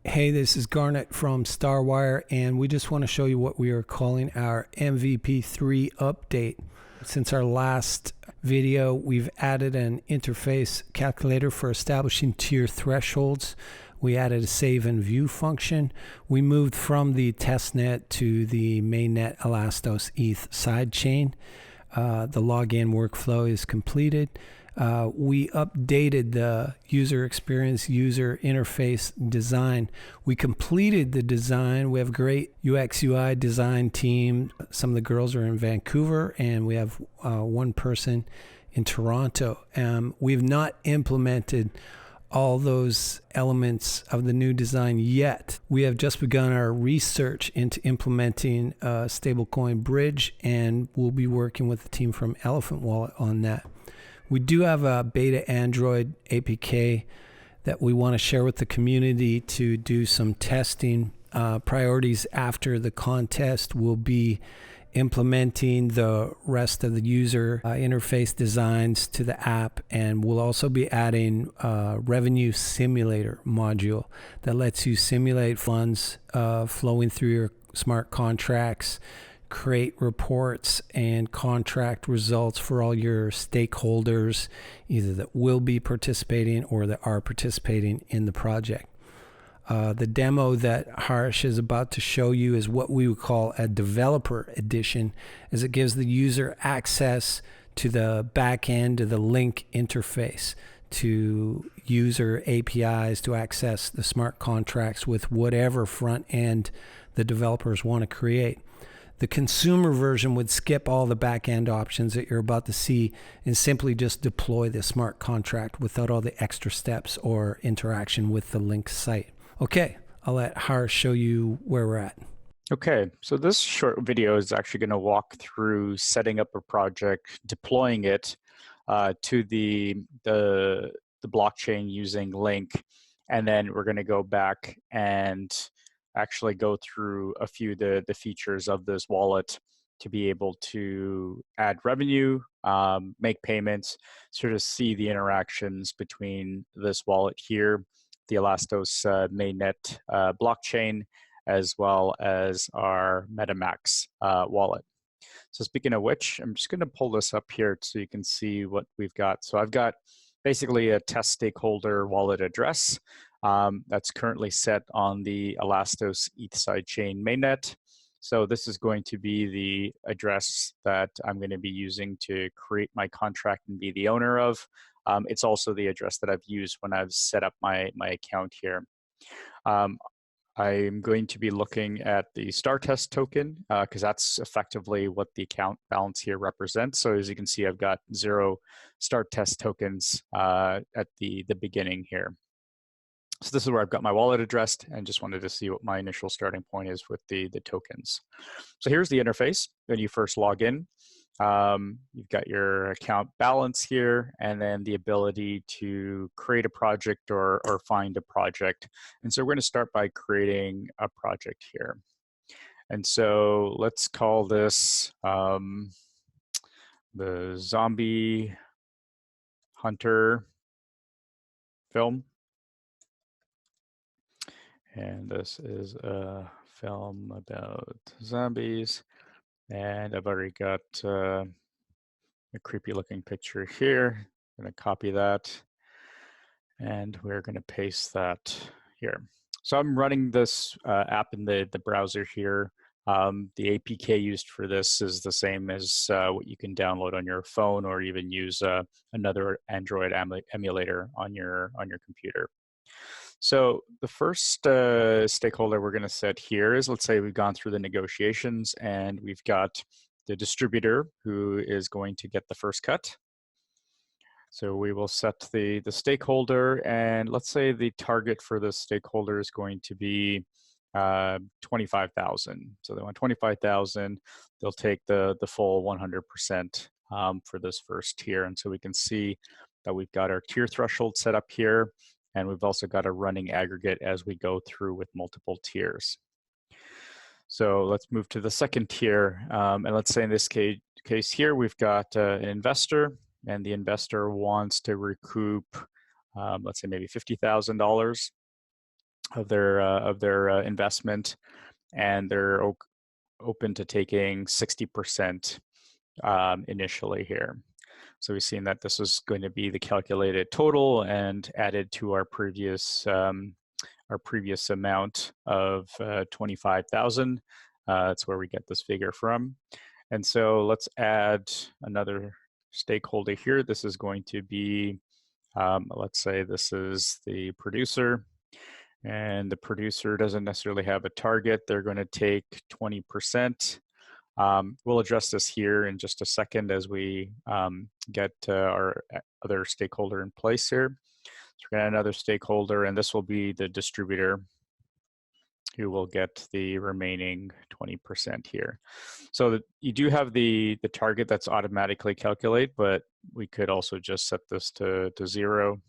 Hey, this is Garnet from StarWire, and we just want to show you what we are calling our MVP3 update. Since our last video, we've added an interface calculator for establishing tier thresholds. We added a save and view function. We moved from the testnet to the mainnet Elastos ETH sidechain. The login workflow is completed. We updated the user experience, user interface design. We completed the design. We have a great UX UI design team. Some of the girls are in Vancouver, and we have one person in Toronto. We've not implemented all those elements of the new design yet. We have just begun our research into implementing a stablecoin bridge, and we'll be working with the team from Elephant Wallet on that. We do have a beta Android APK that we want to share with the community to do some testing. Priorities after the contest will be implementing the rest of the user interface designs to the app, and we'll also be adding a revenue simulator module that lets you simulate funds flowing through your smart contracts, create reports and contract results for all your stakeholders, either that will be participating or that are participating in the project. The demo that Harsh is about to show you is what we would call a developer edition, as it gives the user access to the back end of the link interface, to user APIs to access the smart contracts with whatever front end the developers want to create. The consumer version would skip all the back-end options that you're about to see and simply just deploy the smart contract without all the extra steps or interaction with the link site. Okay, I'll let Harsh show you where we're at. Okay, so this short video is actually going to walk through setting up a project, deploying it to the blockchain using Link, and then we're going to go back and actually go through a few of the features of this wallet to be able to add revenue, make payments, sort of see the interactions between this wallet here, the Elastos mainnet blockchain, as well as our MetaMax wallet. So speaking of which, I'm just going to pull this up here so you can see what we've got. So I've got basically a test stakeholder wallet address that's currently set on the Elastos ETH sidechain mainnet. So this is going to be the address that I'm going to be using to create my contract and be the owner of. It's also the address that I've used when I've set up my account here. I'm going to be looking at the star test token because that's effectively what the account balance here represents. So as you can see, I've got 0 star test tokens at the beginning here. So this is where I've got my wallet addressed, and just wanted to see what my initial starting point is with the tokens. So here's the interface when you first log in. You've got your account balance here, and then the ability to create a project or find a project. And so we're going to start by creating a project here. And so let's call this the Zombie Hunter film. And this is a film about zombies. And I've already got a creepy looking picture here. I'm going to copy that. And we're going to paste that here. So I'm running this app in the browser here. The APK used for this is the same as what you can download on your phone, or even use another Android emulator on your computer. So the first stakeholder we're going to set here is, let's say we've gone through the negotiations and we've got the distributor who is going to get the first cut. So we will set the stakeholder, and let's say the target for this stakeholder is going to be 25,000. So they want 25,000. They'll take the full 100% for this first tier. And so we can see that we've got our tier threshold set up here. And we've also got a running aggregate as we go through with multiple tiers. So let's move to the second tier. And let's say in this case here, we've got an investor, and the investor wants to recoup, let's say maybe $50,000. of their investment, and they're open to taking 60% initially here. So we've seen that this is going to be the calculated total and added to our previous amount of 25,000. That's where we get this figure from. And so let's add another stakeholder here. This is going to be, let's say this is the producer, and the producer doesn't necessarily have a target. They're going to take 20%. We'll address this here in just a second as we get our other stakeholder in place here. So we're going to add another stakeholder, and this will be the distributor who will get the remaining 20% here. So you do have the target that's automatically calculate, but we could also just set this to 0.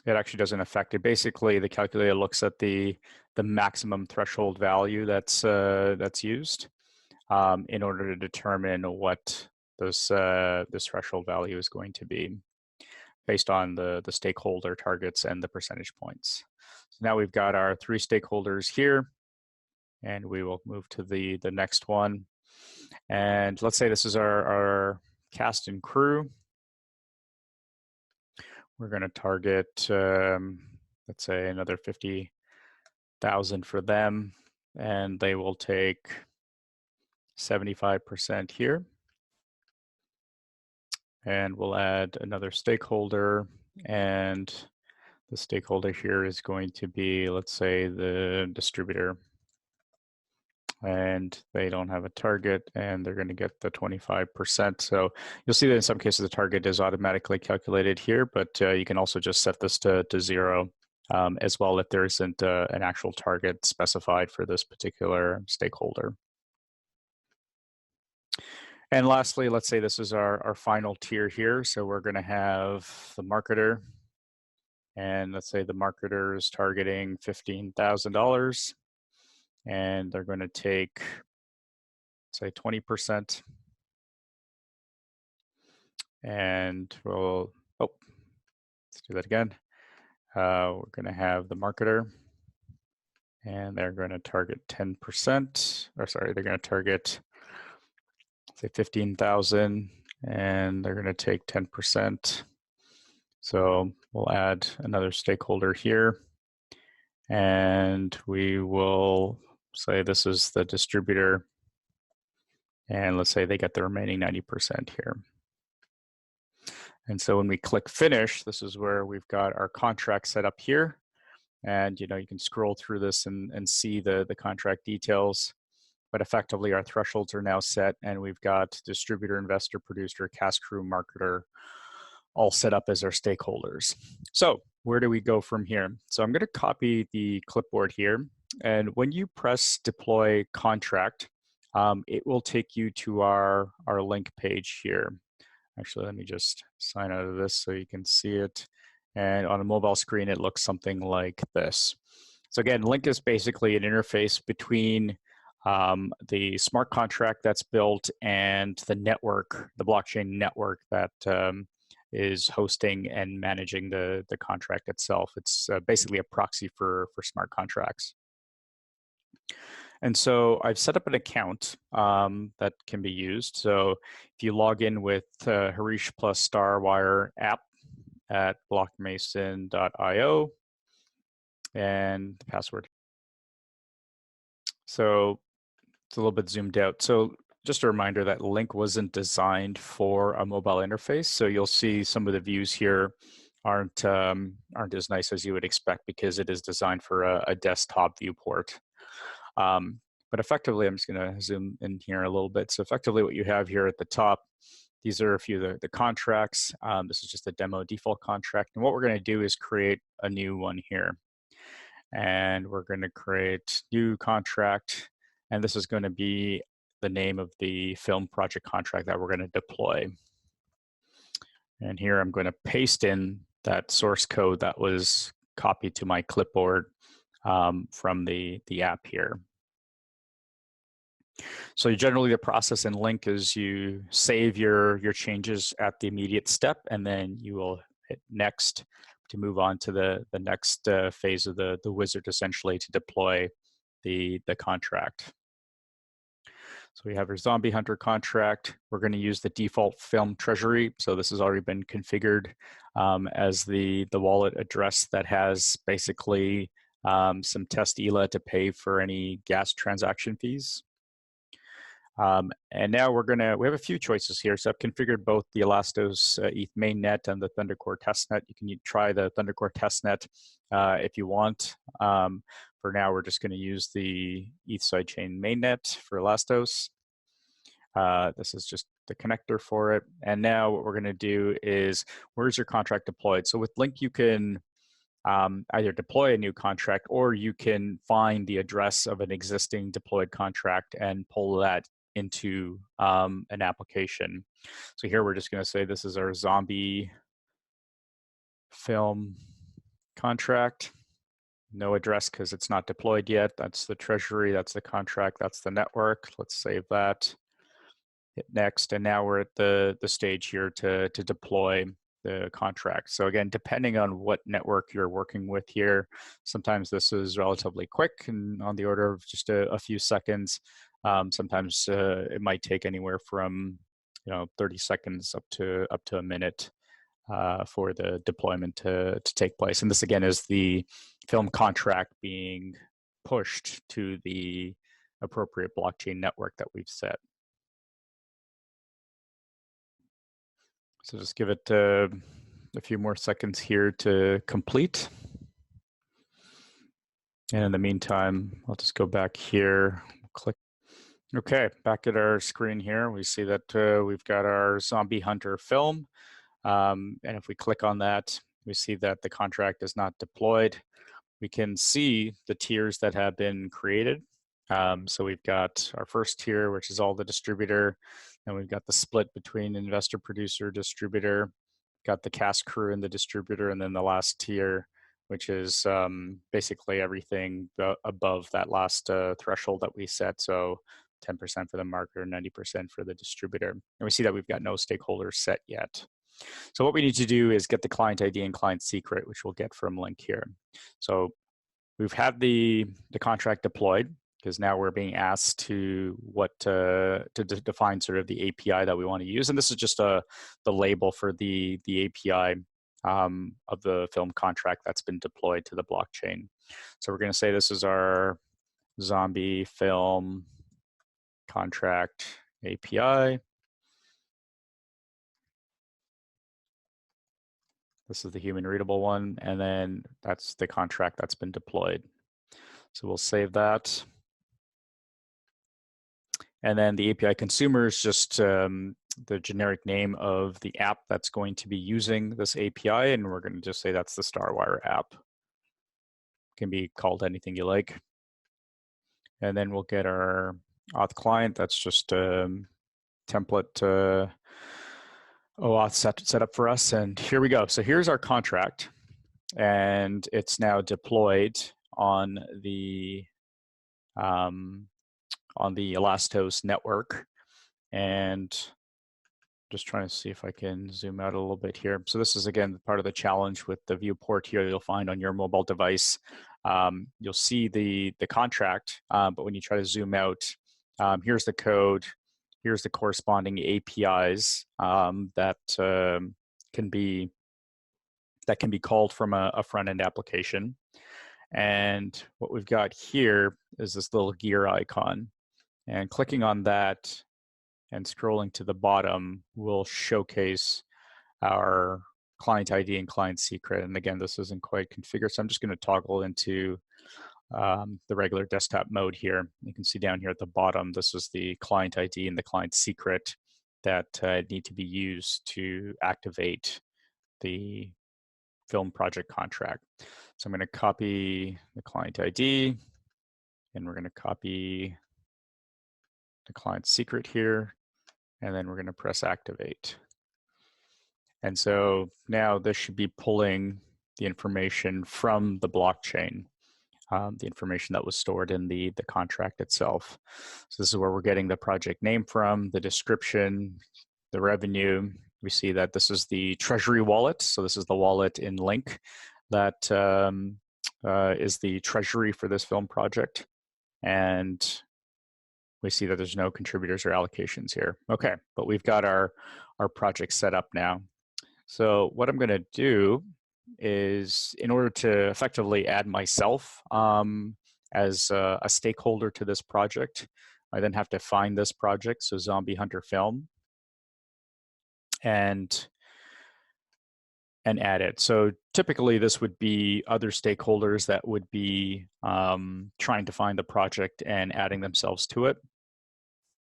It actually doesn't affect it. Basically, the calculator looks at the maximum threshold value that's used in order to determine what this threshold value is going to be based on the stakeholder targets and the percentage points. So now we've got our 3 stakeholders here, and we will move to the next one. And let's say this is our cast and crew. We're going to target, let's say, another 50,000 for them, and they will take 75% here. And we'll add another stakeholder, and the stakeholder here is going to be, let's say, the distributor. And they don't have a target, and they're going to get the 25%. So you'll see that in some cases the target is automatically calculated here, but you can also just set this to 0 as well if there isn't an actual target specified for this particular stakeholder. And lastly, let's say this is our final tier here. So we're going to have the marketer, and let's say the marketer is targeting $15,000. And they're going to take, say, 20%. And we'll, let's do that again. We're going to have the marketer, and they're going to target 10%, or sorry, they're going to target, say, 15,000, and they're going to take 10%. So we'll add another stakeholder here, and we will say this is the distributor, and let's say they get the remaining 90% here. And so when we click finish, this is where we've got our contract set up here. And you can scroll through this and see the contract details. But effectively, our thresholds are now set, and we've got distributor, investor, producer, cast crew, marketer all set up as our stakeholders. So where do we go from here? So I'm going to copy the clipboard here. And when you press deploy contract, it will take you to our link page here. Actually, let me just sign out of this so you can see it. And on a mobile screen, it looks something like this. So again, link is basically an interface between the smart contract that's built and the network, the blockchain network that is hosting and managing the contract itself. It's basically a proxy for smart contracts. And so I've set up an account that can be used. So if you log in with Harish plus Starwire app at blockmason.io, and the password. So it's a little bit zoomed out. So just a reminder that Link wasn't designed for a mobile interface. So you'll see some of the views here aren't as nice as you would expect because it is designed for a desktop viewport. But effectively, I'm just going to zoom in here a little bit. So effectively what you have here at the top, these are a few of the contracts. This is just a demo default contract. And what we're going to do is create a new one here. And we're going to create new contract. And this is going to be the name of the film project contract that we're going to deploy. And here I'm going to paste in that source code that was copied to my clipboard from the app here. So generally the process in Link is you save your changes at the immediate step, and then you will hit next move on to the next phase of the wizard, essentially, to deploy the contract. So we have our Zombie Hunter contract. We're going to use the default film treasury. So this has already been configured as the wallet address that has basically some test ELA to pay for any gas transaction fees. And now we have a few choices here. So I've configured both the Elastos ETH mainnet and the Thundercore testnet. You can try the Thundercore testnet if you want. For now, we're just going to use the ETH sidechain mainnet for Elastos. This is just the connector for it. And now what we're going to do is, where's your contract deployed? So with Link, you can either deploy a new contract, or you can find the address of an existing deployed contract and pull that into an application. So here we're just going to say this is our zombie film contract. No address because it's not deployed yet. That's the treasury, that's the contract, that's the network. Let's save that. Hit next, and now we're at the stage here to deploy the contract. So again, depending on what network you're working with here, sometimes this is relatively quick and on the order of just a few seconds. Sometimes it might take anywhere from 30 seconds up to a minute for the deployment to take place. And this again is the film contract being pushed to the appropriate blockchain network that we've set. So just give it a few more seconds here to complete. And in the meantime, I'll just go back here, click. Okay, back at our screen here, we see that we've got our Zombie Hunter film. And if we click on that, we see that the contract is not deployed. We can see the tiers that have been created. So we've got our first tier, which is all the distributor, and we've got the split between investor, producer, distributor, got the cast crew and the distributor, and then the last tier, which is basically everything above that last threshold that we set. So 10% for the marketer, 90% for the distributor. And we see that we've got no stakeholders set yet. So what we need to do is get the client ID and client secret, which we'll get from Link here. So we've had the contract deployed, because now we're being asked to define sort of the API that we want to use. And this is just the label for the API of the film contract that's been deployed to the blockchain. So we're going to say this is our zombie film contract API. This is the human readable one, and then that's the contract that's been deployed. So we'll save that. And then the API consumer is just the generic name of the app that's going to be using this API, and we're going to just say that's the StarWire app. Can be called anything you like. And then we'll get our auth client. That's just a template OAuth set up for us. And here we go. So here's our contract, and it's now deployed on the Elastos network. And just trying to see if I can zoom out a little bit here. So this is, again, part of the challenge with the viewport here you'll find on your mobile device. You'll see the contract, but when you try to zoom out, here's the code, here's the corresponding APIs that can be called from a front-end application. And what we've got here is this little gear icon. And clicking on that and scrolling to the bottom will showcase our client ID and client secret. And again, this isn't quite configured, so I'm just going to toggle into the regular desktop mode here. You can see down here at the bottom, this is the client ID and the client secret that need to be used to activate the film project contract. So I'm going to copy the client ID, and we're going to copy the client secret here, and then we're going to press activate. And so now this should be pulling the information from the blockchain, the information that was stored in the contract itself. So this is where we're getting the project name from, the description, the revenue, we see that this is the Treasury wallet. So this is the wallet in Link that is the treasury for this film project. And we see that there's no contributors or allocations here. Okay, but we've got our project set up now. So what I'm going to do is, in order to effectively add myself as a stakeholder to this project, I then have to find this project, so Zombie Hunter Film, and add it. So typically this would be other stakeholders that would be trying to find the project and adding themselves to it.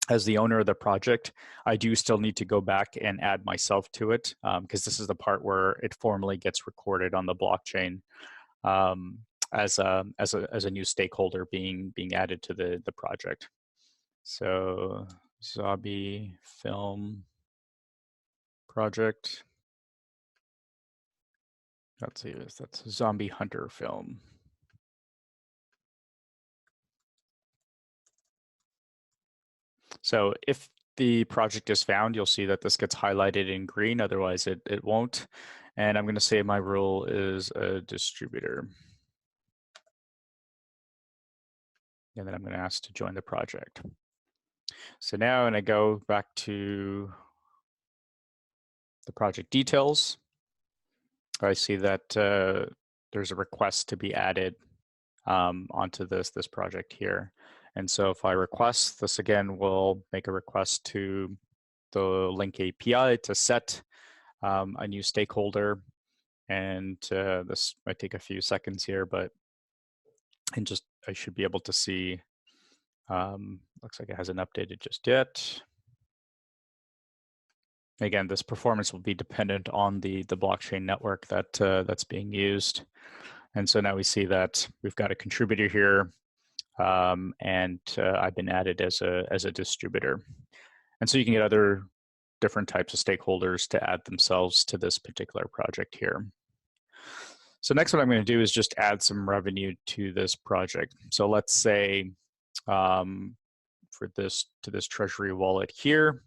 As the owner of the project, I do still need to go back and add myself to it, because this is the part where it formally gets recorded on the blockchain as a new stakeholder being added to the project. So Zombie Film project. Let's see, that's Zombie Hunter Film. So if the project is found, you'll see that this gets highlighted in green, otherwise it won't. And I'm going to say my role is a distributor. And then I'm going to ask to join the project. So now when I go back to the project details, I see that there's a request to be added onto this project here. And so if I request, this again will make a request to the Link API to set a new stakeholder. And this might take a few seconds here, but I should be able to see, looks like it hasn't updated just yet. Again, this performance will be dependent on the blockchain network that's being used. And so now we see that we've got a contributor here, and I've been added as a distributor. And so you can get other different types of stakeholders to add themselves to this particular project here. So next what I'm going to do is just add some revenue to this project. So let's say for this treasury wallet here,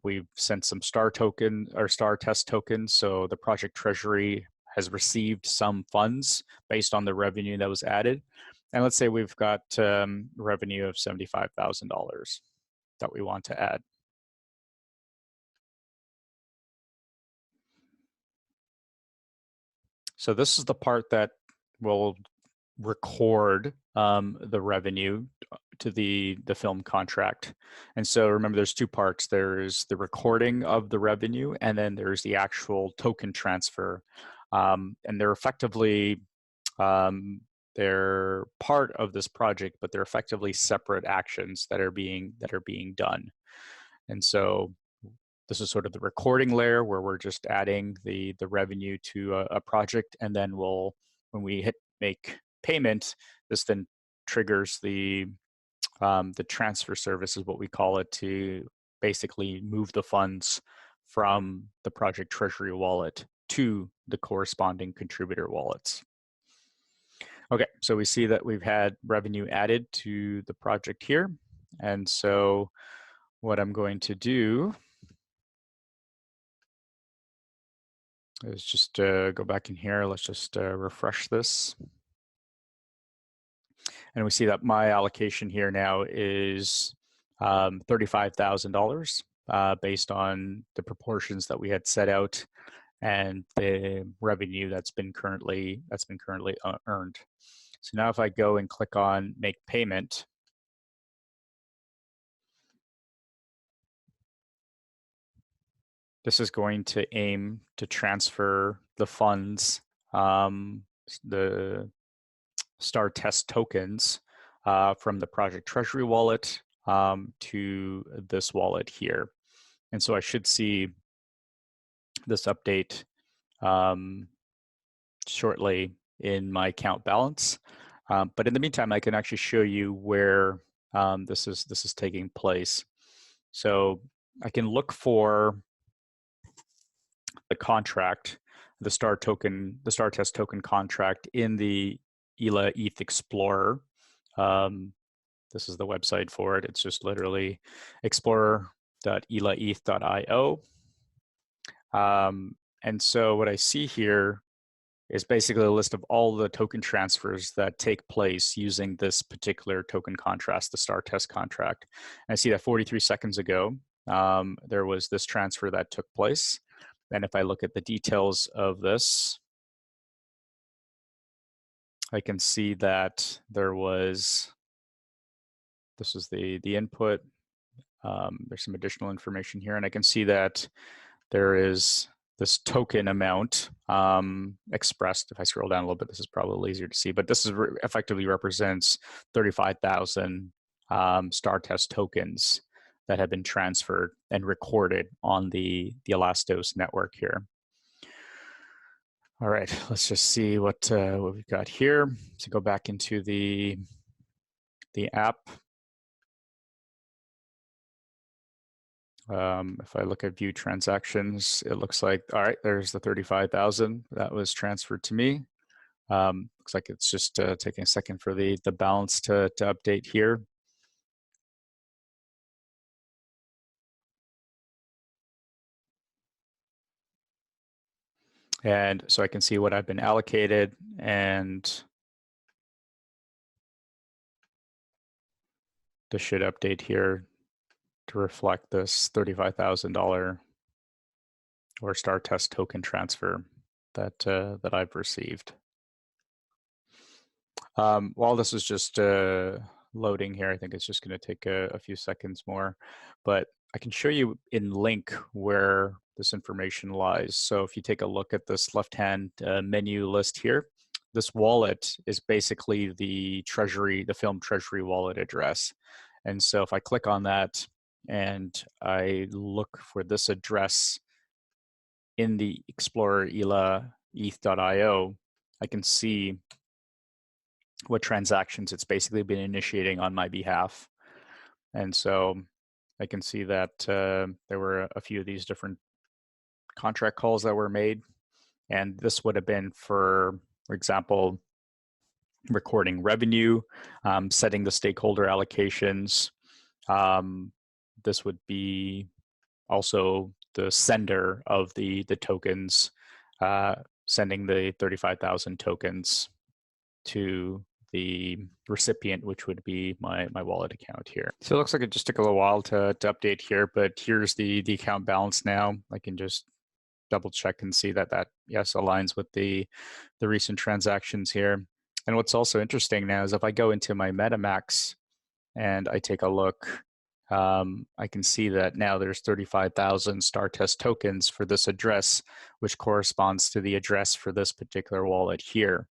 we've sent some star test tokens. So the project treasury has received some funds based on the revenue that was added. And let's say we've got revenue of $75,000 that we want to add. So this is the part that will record the revenue to the film contract. And so remember, there's two parts. There's the recording of the revenue, and then there's the actual token transfer. And they're effectively, they're part of this project, but they're effectively separate actions that are being done. And so this is sort of the recording layer where we're just adding the revenue to a project, and then when we hit make payment, this then triggers the transfer service, is what we call it, to basically move the funds from the project treasury wallet to the corresponding contributor wallets. Okay, so we see that we've had revenue added to the project here. And so what I'm going to do is just go back in here. Let's just refresh this. And we see that my allocation here now is $35,000 based on the proportions that we had set out and the revenue that's been currently earned. So now if I go and click on make payment, this is going to aim to transfer the funds, the star test tokens from the project treasury wallet to this wallet here. And so I should see this update shortly in my account balance. But in the meantime, I can actually show you where this is taking place. So I can look for the contract, the star test token contract in the ELA ETH Explorer. This is the website for it. It's just literally explorer.elaeth.io. And so what I see here is basically a list of all the token transfers that take place using this particular token contract, the star test contract. And I see that 43 seconds ago, there was this transfer that took place. And if I look at the details of this, I can see that there was, this is the input. There's some additional information here, and I can see that there is this token amount expressed. If I scroll down a little bit, this is probably easier to see, but this is effectively represents 35,000 star test tokens that have been transferred and recorded on the Elastos network here. All right, let's just see what we've got here. So go back into the app. If I look at view transactions, it looks like, all right, there's the 35,000 that was transferred to me. Looks like it's just taking a second for the balance to update here. And so I can see what I've been allocated, and this should update here to reflect this $35,000 or star test token transfer that I've received. While this is just loading here, I think it's just going to take a few seconds more, but I can show you in link where this information lies. So if you take a look at this left-hand menu list here, this wallet is basically the treasury, the film treasury wallet address. And so if I click on that and I look for this address in the Explorer ELA ETH.io, I can see what transactions it's basically been initiating on my behalf. And so I can see that there were a few of these different contract calls that were made. And this would have been for example, recording revenue, setting the stakeholder allocations. This would be also the sender of the tokens, sending the 35,000 tokens to the recipient, which would be my wallet account here. So it looks like it just took a little while to update here, but here's the account balance now. I can just double check and see that yes aligns with the recent transactions here. And what's also interesting now is if I go into my MetaMax and I take a look, I can see that now there's 35,000 star test tokens for this address, which corresponds to the address for this particular wallet here.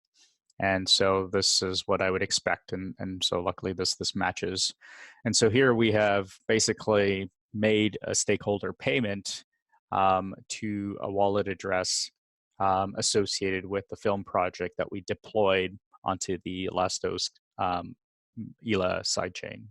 And so this is what I would expect. And so luckily this matches. And so here we have basically made a stakeholder payment to a wallet address associated with the film project that we deployed onto the Elastos ELA sidechain.